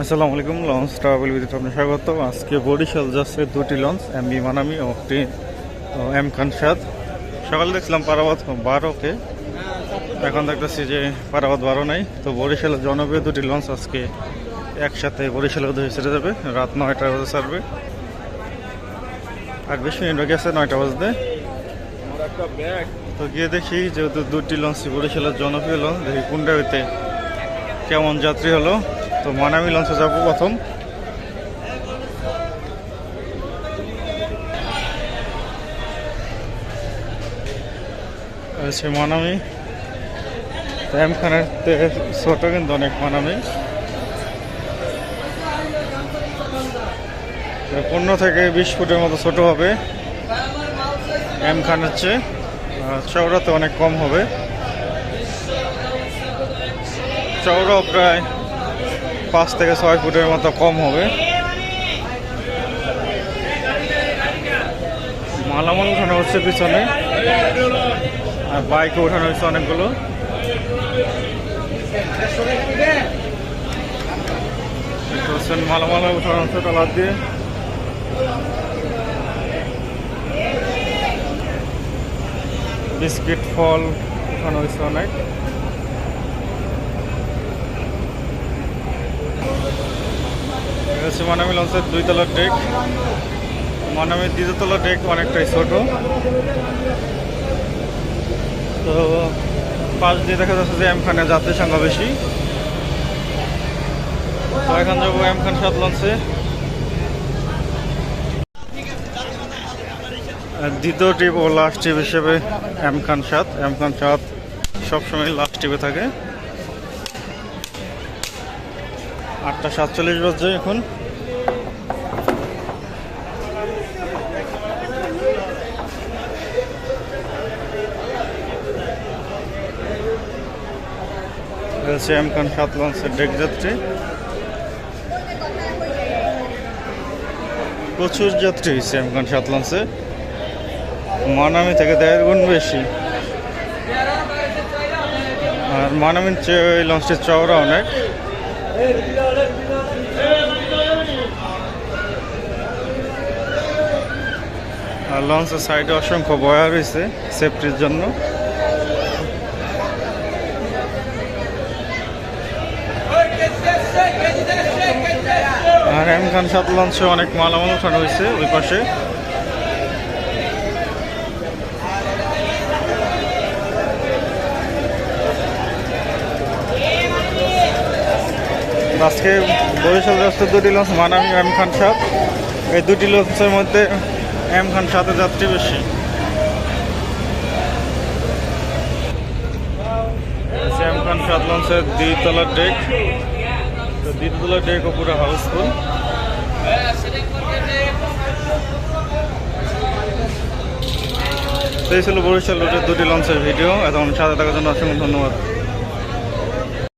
আসসালামু আলাইকুম। Launch travel ভিডিওতে আপনার স্বাগত। আজকে বরিশাল যাচ্ছে দুটি লঞ্চ, এমবি মানামি ও একটি এম খানসাদ। সকালে দেখছিলাম পারাবাদ 12কে, এখন দেখতেছি যে পারাবাদ 12 নাই। তো বরিশালের জনপ্রিয় দুটি লঞ্চ আজকে একসাথে বরিশালের উদ্দেশ্যে ছেড়ে যাবে। রাত 9টা বাজে ছাড়বে, আর 20 মিনিট বাকি আছে 9টা বাজতে। তো গিয়ে দেখি যেহেতু দুটি লঞ্চ বরিশালের জনপ্রিয় লঞ্চ, দেখি কোনটা হইতে কেমন যাত্রী হলো। তো মানামি লঞ্চে যাব প্রথম। মানামি এম খানের ছোট, কিন্তু অনেক মানামি 15 থেকে 20 ফুটের মতো ছোট হবে এম খানের চেয়ে। চওড়াতে অনেক কম হবে, চওড়াও প্রায় 5 থেকে 6 ফুটের মতো কম হবে। মালামাল উঠানো হচ্ছে পিছনে, আর বাইকে উঠানো হচ্ছে অনেকগুলো। মালামাল উঠানো হচ্ছে ট্রলার দিয়ে। বিস্কিট ফল উঠানো হয়েছে অনেক। মানামি লঞ্চের 2 তলার ডেক। মানামির 2 তলার ডেক অনেকটাই ছোট। তো পাশ দিয়ে দেখা যাচ্ছে যে এম খানের যাত্রীর সংখ্যা বেশি। তো এখন যাবো এম খান 7 লঞ্চে। দ্বিতীয় ট্রিপ ও লাস্ট ট্রিপ হিসেবে এম খান 7 সবসময় লাস্ট ট্রিপে থাকে। 8:47 বাজে এখন। এম খান 7 লঞ্চের ডেক যাত্রী। প্রচুর যাত্রী হয়েছে এম খান 7 লঞ্চে, মানামি থেকে 1.5 গুণ বেশি। আর মানামির চেয়ে ওই লঞ্চটির চওড়া অনেক। আর লঞ্চের সাইডে অসংখ্য বয়া রয়েছে সেফটির জন্য। আর এম খান 7 লঞ্চে অনেক মালামাল উঠানো হয়েছে ওই পাশে। আজকে বরিশাল যাচ্ছে দুটি লঞ্চ, মানামি এম খান 7। এই দুটি লঞ্চের মধ্যে এম খান 7-এর যাত্রী বেশি। এম খান 7 লঞ্চের 2 তলার ডেক। তো 2 তলার ডেকও পুরো হাউসফুল। এই ছিল বরিশাল রুটের দুটি লঞ্চের ভিডিও। এতক্ষণ সাথে থাকার জন্য অসংখ্য ধন্যবাদ।